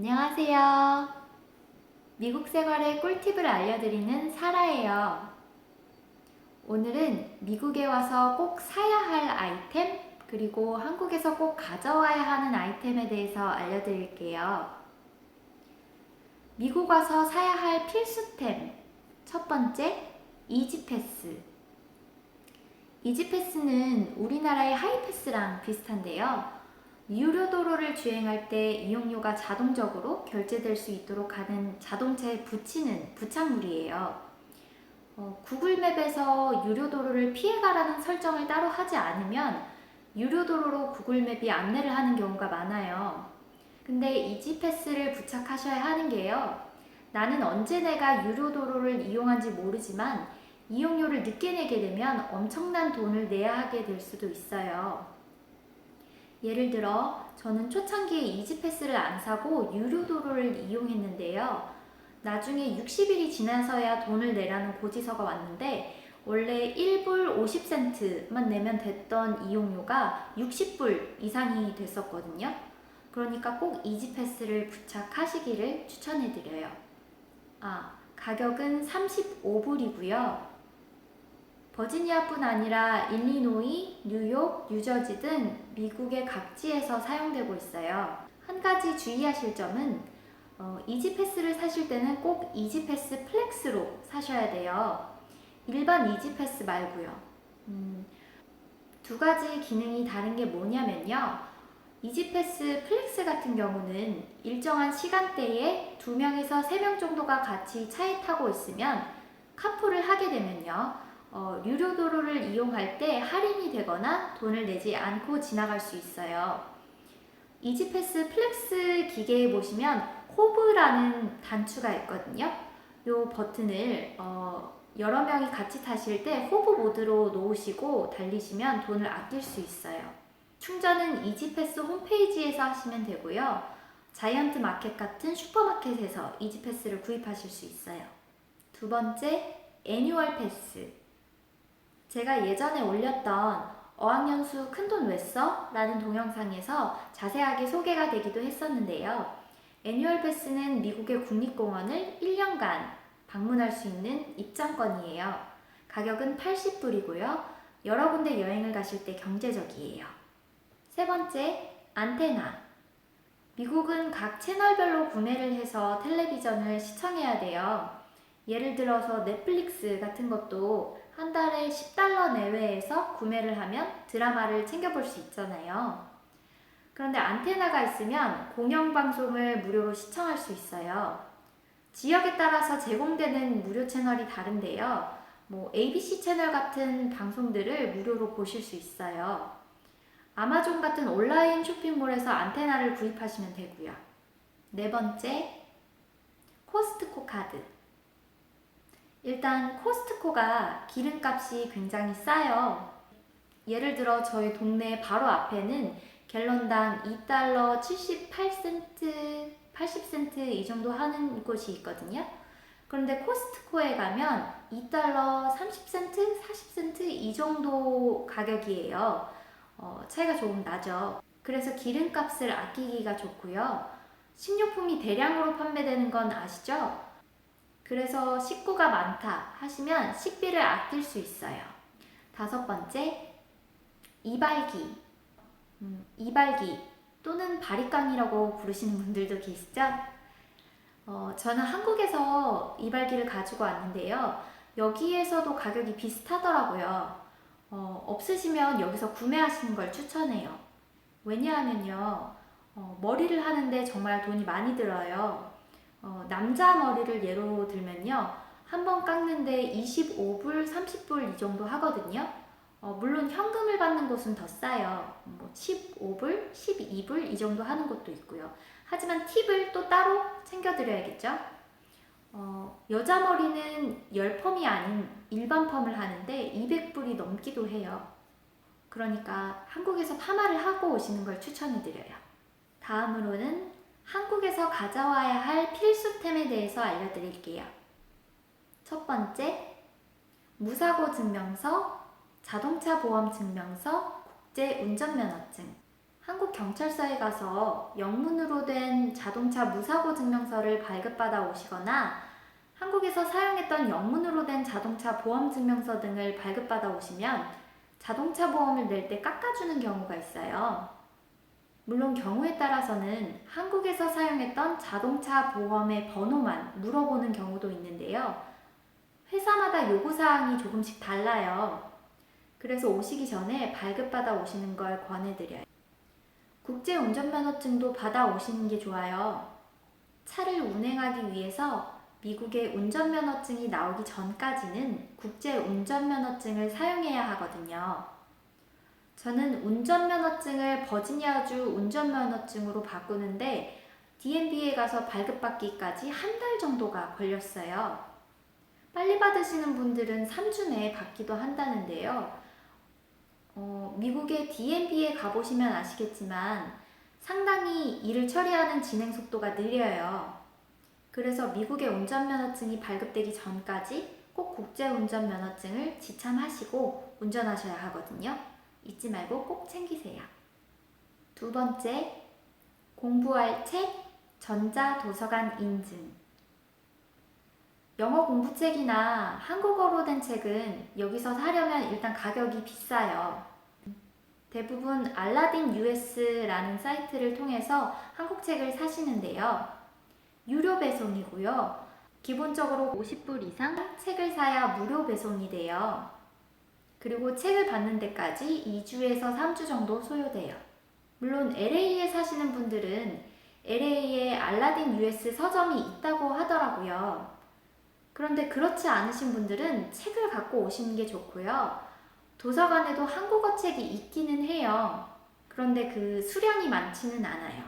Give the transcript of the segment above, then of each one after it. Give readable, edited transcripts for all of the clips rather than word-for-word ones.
안녕하세요. 미국 생활의 꿀팁을 알려드리는 사라예요. 오늘은 미국에 와서 꼭 사야 할 아이템, 그리고 한국에서 꼭 가져와야 하는 아이템에 대해서 알려드릴게요. 미국 와서 사야 할 필수템. 첫 번째, 이지패스. 이지패스는 우리나라의 하이패스랑 비슷한데요. 유료 도로를 주행할 때 이용료가 자동적으로 결제될 수 있도록 하는 자동차에 붙이는 부착물이에요. 구글맵에서 유료 도로를 피해가라는 설정을 따로 하지 않으면 유료 도로로 구글맵이 안내를 하는 경우가 많아요. 근데 이지패스를 부착하셔야 하는 게요. 나는 언제 내가 유료 도로를 이용한지 모르지만 이용료를 늦게 내게 되면 엄청난 돈을 내야 하게 될 수도 있어요. 예를 들어 저는 초창기에 이지패스를 안 사고 유료 도로를 이용했는데요. 나중에 60일이 지나서야 돈을 내라는 고지서가 왔는데 원래 1불 50센트만 내면 됐던 이용료가 60불 이상이 됐었거든요. 그러니까 꼭 이지패스를 부착하시기를 추천해드려요. 가격은 35불이고요. 버지니아뿐 아니라 일리노이, 뉴욕, 뉴저지 등 미국의 각지에서 사용되고 있어요. 한 가지 주의하실 점은 이지패스를 사실 때는 꼭 이지패스 플렉스로 사셔야 돼요. 일반 이지패스 말고요. 두 가지 기능이 다른 게 뭐냐면요. 이지패스 플렉스 같은 경우는 일정한 시간대에 2명에서 3명 정도가 같이 차에 타고 있으면 카풀을 하게 되면요. 유료 도로를 이용할 때 할인이 되거나 돈을 내지 않고 지나갈 수 있어요. 이지패스 플렉스 기계에 보시면 호브라는 단추가 있거든요. 이 버튼을 여러 명이 같이 타실 때 호브 모드로 놓으시고 달리시면 돈을 아낄 수 있어요. 충전은 이지패스 홈페이지에서 하시면 되고요. 자이언트 마켓 같은 슈퍼마켓에서 이지패스를 구입하실 수 있어요. 두 번째, 애뉴얼 패스. 제가 예전에 올렸던 어학연수 큰돈 왜 써? 라는 동영상에서 자세하게 소개가 되기도 했었는데요. 애뉴얼 패스는 미국의 국립공원을 1년간 방문할 수 있는 입장권이에요. 가격은 80불이고요. 여러 군데 여행을 가실 때 경제적이에요. 세 번째, 안테나. 미국은 각 채널별로 구매를 해서 텔레비전을 시청해야 돼요. 예를 들어서 넷플릭스 같은 것도 한 달에 $10 내외에서 구매를 하면 드라마를 챙겨볼 수 있잖아요. 그런데 안테나가 있으면 공영방송을 무료로 시청할 수 있어요. 지역에 따라서 제공되는 무료 채널이 다른데요. ABC 채널 같은 방송들을 무료로 보실 수 있어요. 아마존 같은 온라인 쇼핑몰에서 안테나를 구입하시면 되고요. 네 번째, 코스트코 카드. 일단 코스트코가 기름값이 굉장히 싸요. 예를 들어 저희 동네 바로 앞에는 갤런당 $2 78센트, 80센트 이 정도 하는 곳이 있거든요. 그런데 코스트코에 가면 $2 30센트, 40센트 이 정도 가격이에요. 차이가 조금 나죠. 그래서 기름값을 아끼기가 좋고요. 식료품이 대량으로 판매되는 건 아시죠? 그래서 식구가 많다 하시면 식비를 아낄 수 있어요. 다섯 번째, 이발기. 이발기 또는 바리깡이라고 부르시는 분들도 계시죠? 저는 한국에서 이발기를 가지고 왔는데요. 여기에서도 가격이 비슷하더라고요. 없으시면 여기서 구매하시는 걸 추천해요. 왜냐하면요, 머리를 하는데 정말 돈이 많이 들어요. 남자 머리를 예로 들면요, 한 번 깎는데 25불, 30불 이 정도 하거든요. 물론 현금을 받는 곳은 더 싸요. 15불, 12불 이 정도 하는 곳도 있고요. 하지만 팁을 또 따로 챙겨드려야겠죠. 여자 머리는 열펌이 아닌 일반 펌을 하는데 200불이 넘기도 해요. 그러니까 한국에서 파마를 하고 오시는 걸 추천해드려요. 다음으로는 한국에서 가져와야 할 필수템에 대해서 알려드릴게요. 첫 번째, 무사고 증명서, 자동차 보험 증명서, 국제 운전면허증. 한국 경찰서에 가서 영문으로 된 자동차 무사고 증명서를 발급받아 오시거나 한국에서 사용했던 영문으로 된 자동차 보험 증명서 등을 발급받아 오시면 자동차 보험을 낼 때 깎아주는 경우가 있어요. 물론 경우에 따라서는 한국에서 사용했던 자동차 보험의 번호만 물어보는 경우도 있는데요. 회사마다 요구사항이 조금씩 달라요. 그래서 오시기 전에 발급받아 오시는 걸 권해드려요. 국제운전면허증도 받아 오시는 게 좋아요. 차를 운행하기 위해서 미국의 운전면허증이 나오기 전까지는 국제운전면허증을 사용해야 하거든요. 저는 운전면허증을 버지니아주 운전면허증으로 바꾸는데 DMV에 가서 발급받기까지 한 달 정도가 걸렸어요. 빨리 받으시는 분들은 3주 내에 받기도 한다는데요. 미국의 DMV에 가보시면 아시겠지만 상당히 일을 처리하는 진행 속도가 느려요. 그래서 미국의 운전면허증이 발급되기 전까지 꼭 국제운전면허증을 지참하시고 운전하셔야 하거든요. 잊지 말고 꼭 챙기세요. 두 번째, 공부할 책, 전자도서관 인증. 영어 공부책이나 한국어로 된 책은 여기서 사려면 일단 가격이 비싸요. 대부분 알라딘 US라는 사이트를 통해서 한국 책을 사시는데요. 유료 배송이고요. 기본적으로 50불 이상 책을 사야 무료 배송이 돼요. 그리고 책을 받는 데까지 2주에서 3주 정도 소요돼요. 물론 LA에 사시는 분들은 LA에 알라딘 US 서점이 있다고 하더라고요. 그런데 그렇지 않으신 분들은 책을 갖고 오시는 게 좋고요. 도서관에도 한국어 책이 있기는 해요. 그런데 그 수량이 많지는 않아요.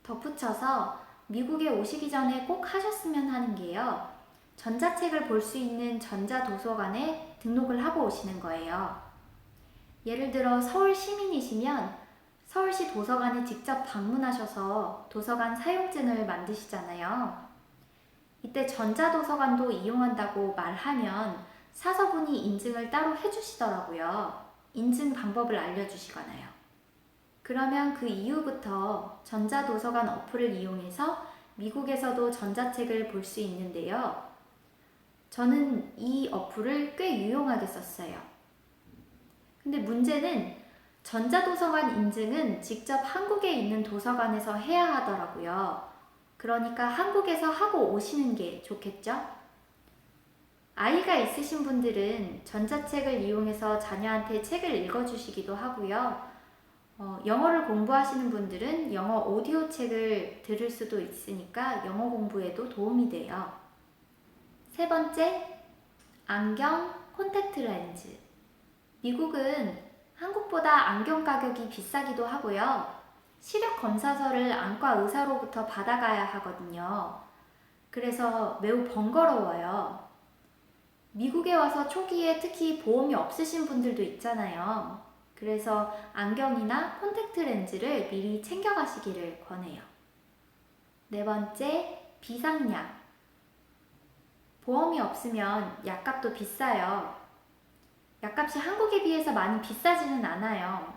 덧붙여서 미국에 오시기 전에 꼭 하셨으면 하는 게요. 전자책을 볼 수 있는 전자도서관에 등록을 하고 오시는 거예요. 예를 들어 서울 시민이시면 서울시 도서관에 직접 방문하셔서 도서관 사용증을 만드시잖아요. 이때 전자도서관도 이용한다고 말하면 사서분이 인증을 따로 해주시더라고요. 인증 방법을 알려주시거나요. 그러면 그 이후부터 전자도서관 어플을 이용해서 미국에서도 전자책을 볼 수 있는데요. 저는 이 어플을 꽤 유용하게 썼어요. 근데 문제는 전자도서관 인증은 직접 한국에 있는 도서관에서 해야 하더라고요. 그러니까 한국에서 하고 오시는 게 좋겠죠? 아이가 있으신 분들은 전자책을 이용해서 자녀한테 책을 읽어주시기도 하고요. 영어를 공부하시는 분들은 영어 오디오 책을 들을 수도 있으니까 영어 공부에도 도움이 돼요. 세 번째, 안경, 콘택트 렌즈. 미국은 한국보다 안경 가격이 비싸기도 하고요. 시력 검사서를 안과 의사로부터 받아가야 하거든요. 그래서 매우 번거로워요. 미국에 와서 초기에 특히 보험이 없으신 분들도 있잖아요. 그래서 안경이나 콘택트 렌즈를 미리 챙겨가시기를 권해요. 네 번째, 비상약. 보험이 없으면 약값도 비싸요. 약값이 한국에 비해서 많이 비싸지는 않아요.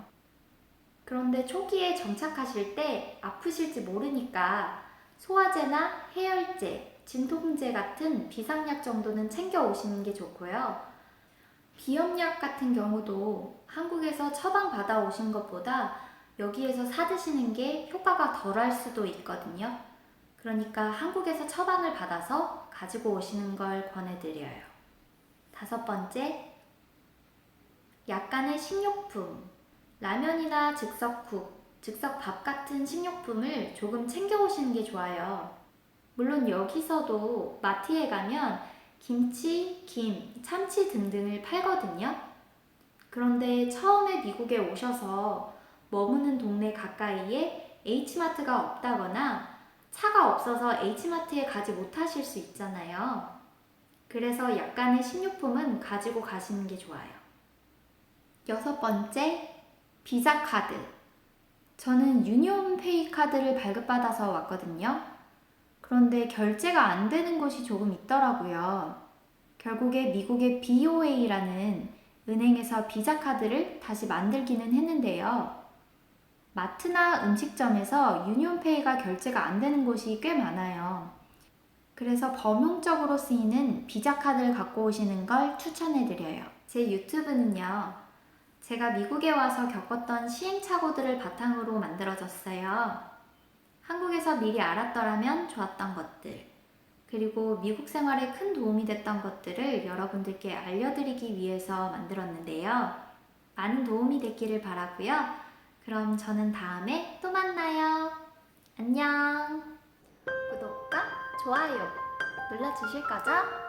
그런데 초기에 정착하실 때 아프실지 모르니까 소화제나 해열제, 진통제 같은 비상약 정도는 챙겨 오시는 게 좋고요. 비염약 같은 경우도 한국에서 처방 받아 오신 것보다 여기에서 사 드시는 게 효과가 덜할 수도 있거든요. 그러니까 한국에서 처방을 받아서 가지고 오시는 걸 권해드려요. 다섯 번째, 약간의 식료품. 라면이나 즉석국, 즉석밥 같은 식료품을 조금 챙겨 오시는 게 좋아요. 물론 여기서도 마트에 가면 김치, 김, 참치 등등을 팔거든요. 그런데 처음에 미국에 오셔서 머무는 동네 가까이에 H마트가 없다거나 차가 없어서 H마트에 가지 못하실 수 있잖아요. 그래서 약간의 식료품은 가지고 가시는 게 좋아요. 여섯 번째, 비자 카드. 저는 유니온페이 카드를 발급받아서 왔거든요. 그런데 결제가 안 되는 곳이 조금 있더라고요. 결국에 미국의 BOA라는 은행에서 비자 카드를 다시 만들기는 했는데요. 마트나 음식점에서 유니온페이가 결제가 안 되는 곳이 꽤 많아요. 그래서 범용적으로 쓰이는 비자 카드를 갖고 오시는 걸 추천해드려요. 제 유튜브는요, 제가 미국에 와서 겪었던 시행착오들을 바탕으로 만들어졌어요. 한국에서 미리 알았더라면 좋았던 것들, 그리고 미국 생활에 큰 도움이 됐던 것들을 여러분들께 알려드리기 위해서 만들었는데요. 많은 도움이 됐기를 바라고요. 그럼 저는 다음에 또 만나요. 안녕. 구독과 좋아요 눌러주실 거죠?